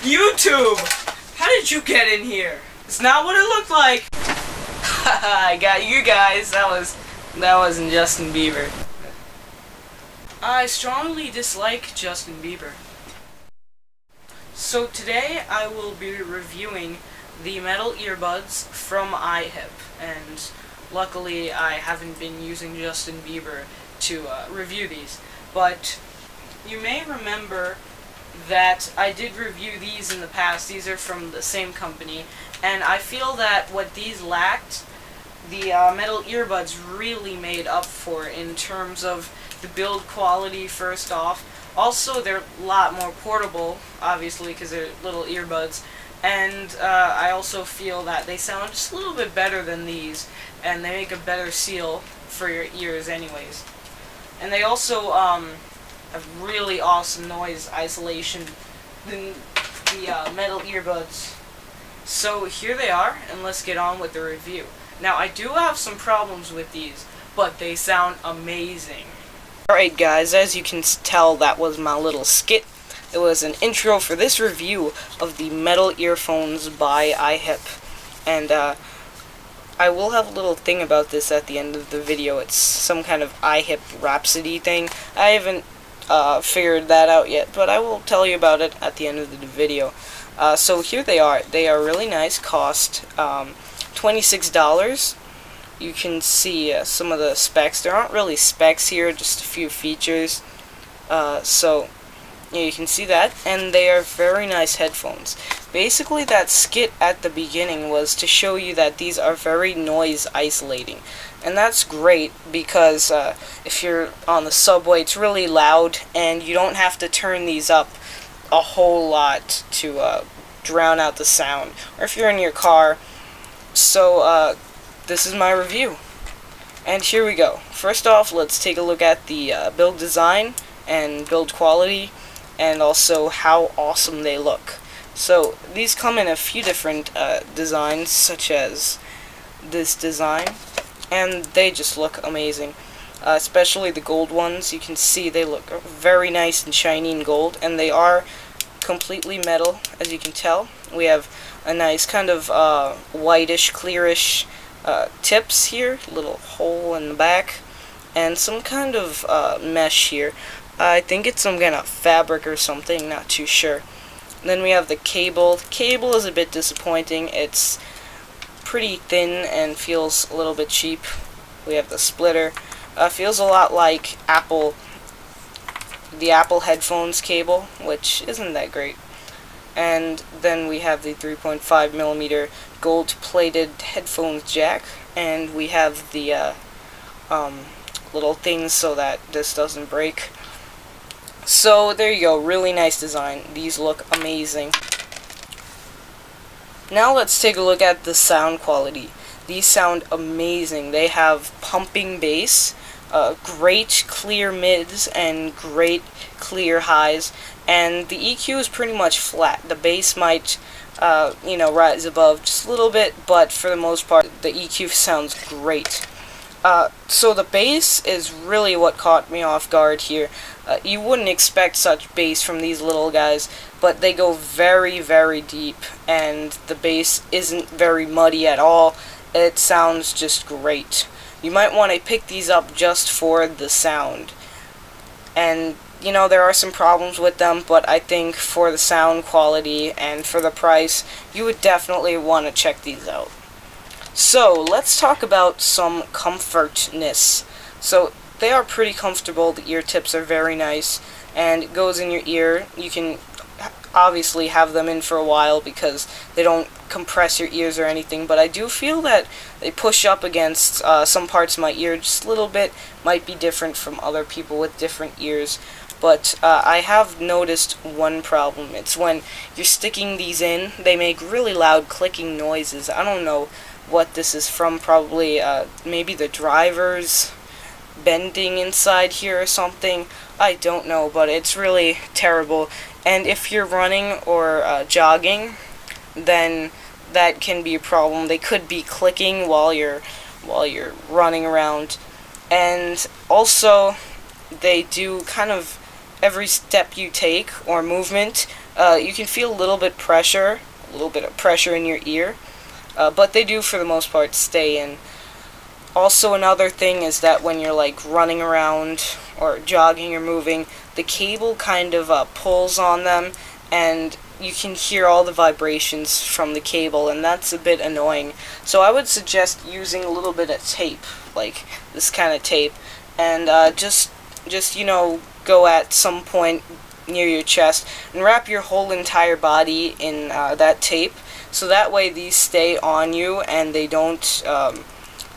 YouTube! How did you get in here? It's not what it looked like. I got you guys. That wasn't Justin Bieber. I strongly dislike Justin Bieber. So today I will be reviewing the metal earbuds from iHip, and luckily I haven't been using Justin Bieber to review these. But you may remember that I did review these in the past. These are from the same company, and I feel that what these lacked, the metal earbuds really made up for in terms of the build quality first off. Also, they're a lot more portable, obviously, because they're little earbuds, and I also feel that they sound just a little bit better than these, and they make a better seal for your ears anyways. And they also have really awesome noise isolation than the metal earbuds. So here they are, and let's get on with the review. Now, I do have some problems with these, but they sound amazing. Alright guys, as you can tell, that was my little skit. It was an intro for this review of the metal earphones by iHip. And I will have a little thing about this at the end of the video. It's some kind of iHip Rhapsody thing. I haven't figured that out yet, but I will tell you about it at the end of the video. So here they are. They are really nice. Cost $26. You can see some of the specs. There aren't really specs here, just a few features. So yeah, you can see that, and they are very nice headphones. Basically, that skit at the beginning was to show you that these are very noise isolating, and that's great because if you're on the subway, it's really loud, and you don't have to turn these up a whole lot to drown out the sound, or if you're in your car. So this is my review, and here we go. First off, let's take a look at the build design and build quality, and also how awesome they look. So these come in a few different designs, such as this design, and they just look amazing. Especially the gold ones. You can see they look very nice and shiny and gold, and they are completely metal, as you can tell. We have a nice kind of whitish, clearish tips here, little hole in the back, and some kind of mesh here. I think it's some kind of fabric or something, not too sure. And then we have the cable. The cable is a bit disappointing. It's pretty thin and feels a little bit cheap. We have the splitter. Feels a lot like the Apple headphones cable, which isn't that great. And then we have the 3.5mm gold-plated headphones jack, and we have the little things so that this doesn't break. So there you go, really nice design. These look amazing. Now let's take a look at the sound quality. These sound amazing. They have pumping bass, great clear mids, and great clear highs, and the EQ is pretty much flat. The bass might you know, rise above just a little bit, but for the most part the EQ sounds great. So the bass is really what caught me off guard here. You wouldn't expect such bass from these little guys, but they go very, very deep, and the bass isn't very muddy at all. It sounds just great. You might want to pick these up just for the sound. And, you know, there are some problems with them, but I think for the sound quality and for the price, you would definitely want to check these out. So, let's talk about some comfortness. So, they are pretty comfortable. The ear tips are very nice, and it goes in your ear. You can obviously have them in for a while because they don't compress your ears or anything, but I do feel that they push up against some parts of my ear just a little bit. Might be different from other people with different ears, but I have noticed one problem. It's when you're sticking these in, they make really loud clicking noises. I don't know what this is from. Probably maybe the drivers bending inside here or something. I don't know, but it's really terrible. And if you're running or jogging, then that can be a problem. They could be clicking while you're running around. And also, they do kind of every step you take or movement You can feel a little bit of pressure in your ear, but they do for the most part stay in. Also, another thing is that when you're like running around or jogging or moving, the cable kind of pulls on them, and you can hear all the vibrations from the cable, and that's a bit annoying. So I would suggest using a little bit of tape, like this kind of tape, and just you know, go at some point near your chest and wrap your whole entire body in that tape, so that way these stay on you and they don't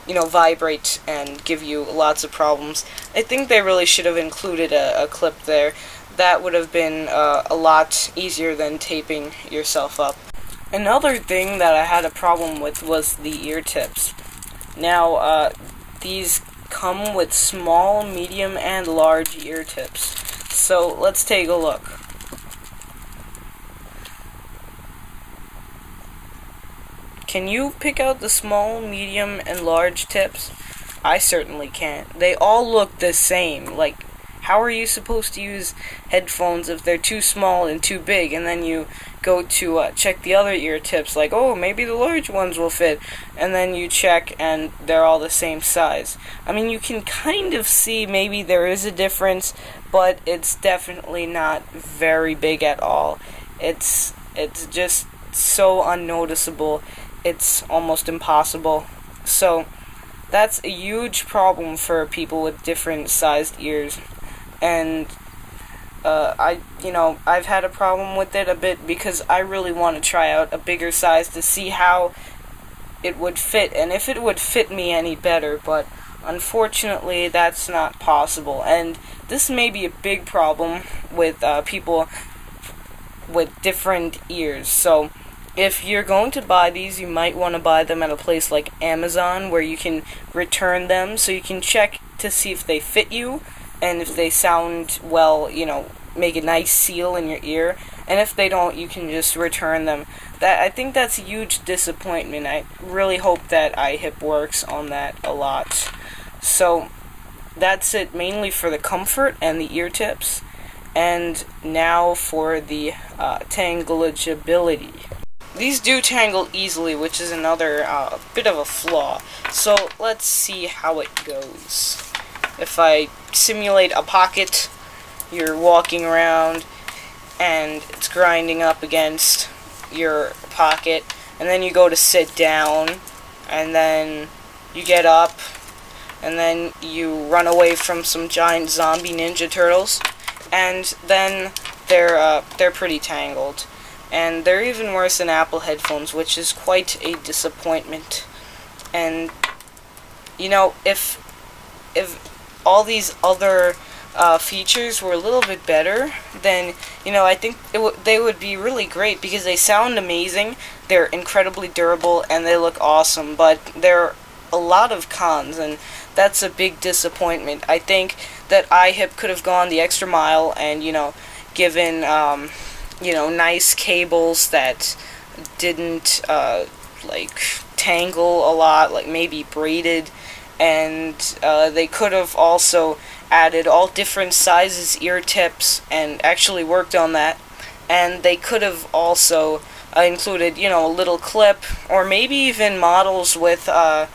you know, vibrate and give you lots of problems. I think they really should have included a clip there. That would have been a lot easier than taping yourself up. Another thing that I had a problem with was the ear tips. Now, these come with small, medium, and large ear tips. So, let's take a look. Can you pick out the small, medium, and large tips? I certainly can't. They all look the same. Like, how are you supposed to use headphones if they're too small and too big, and then you go to check the other ear tips, like, oh, maybe the large ones will fit, and then you check and they're all the same size. I mean, you can kind of see maybe there is a difference, but it's definitely not very big at all. It's just so unnoticeable, it's almost impossible. So that's a huge problem for people with different sized ears. And I've had a problem with it a bit because I really want to try out a bigger size to see how it would fit and if it would fit me any better, but unfortunately that's not possible. And this may be a big problem with people with different ears. So if you're going to buy these, you might want to buy them at a place like Amazon where you can return them, so you can check to see if they fit you, and if they sound well, you know, make a nice seal in your ear, and if they don't, you can just return them. I think that's a huge disappointment. I really hope that iHip works on that a lot. So that's it, mainly for the comfort and the ear tips, and now for the Tangling Ability. These do tangle easily, which is another bit of a flaw. So let's see how it goes. If I simulate a pocket, you're walking around and it's grinding up against your pocket, and then you go to sit down, and then you get up, and then you run away from some giant zombie ninja turtles, and then they're pretty tangled. And they're even worse than Apple headphones, which is quite a disappointment. And you know, if all these other features were a little bit better, then, you know, I think they would be really great, because they sound amazing, they're incredibly durable, and they look awesome. But there are a lot of cons, and that's a big disappointment. I think that iHip could have gone the extra mile and, you know, given you know, nice cables that didn't like tangle a lot, like maybe braided, and they could have also added all different sizes ear tips and actually worked on that. And they could have also included, you know, a little clip, or maybe even models with the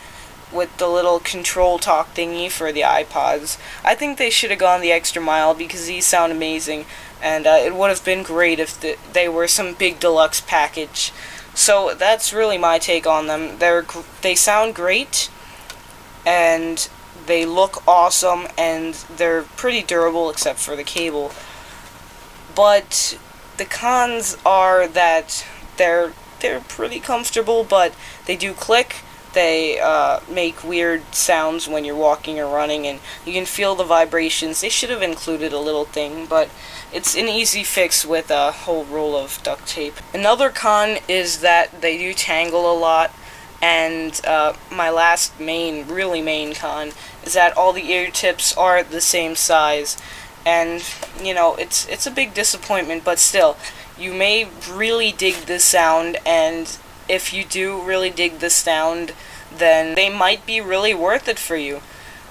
little control talk thingy for the iPods. I think they should have gone the extra mile, because these sound amazing, and it would have been great if they were some big deluxe package. So that's really my take on them. They sound great, and they look awesome, and they're pretty durable except for the cable. But the cons are that they're pretty comfortable, but they do click. They make weird sounds when you're walking or running, and you can feel the vibrations. They should have included a little thing, but it's an easy fix with a whole roll of duct tape. Another con is that they do tangle a lot, and my last really main con is that all the ear tips are the same size. And, you know, it's a big disappointment, but still, you may really dig this sound, and if you do really dig this sound, then they might be really worth it for you.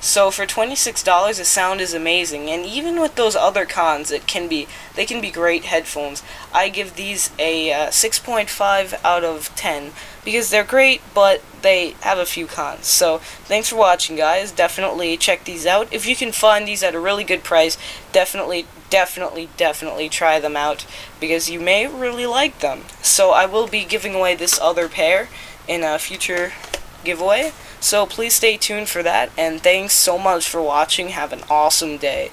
So for $26, the sound is amazing, and even with those other cons, they can be great headphones. I give these a 6.5 out of 10 because they're great, but they have a few cons. So thanks for watching, guys. Definitely check these out. If you can find these at a really good price, definitely try them out because you may really like them. So I will be giving away this other pair in a future giveaway. So please stay tuned for that, and thanks so much for watching. Have an awesome day.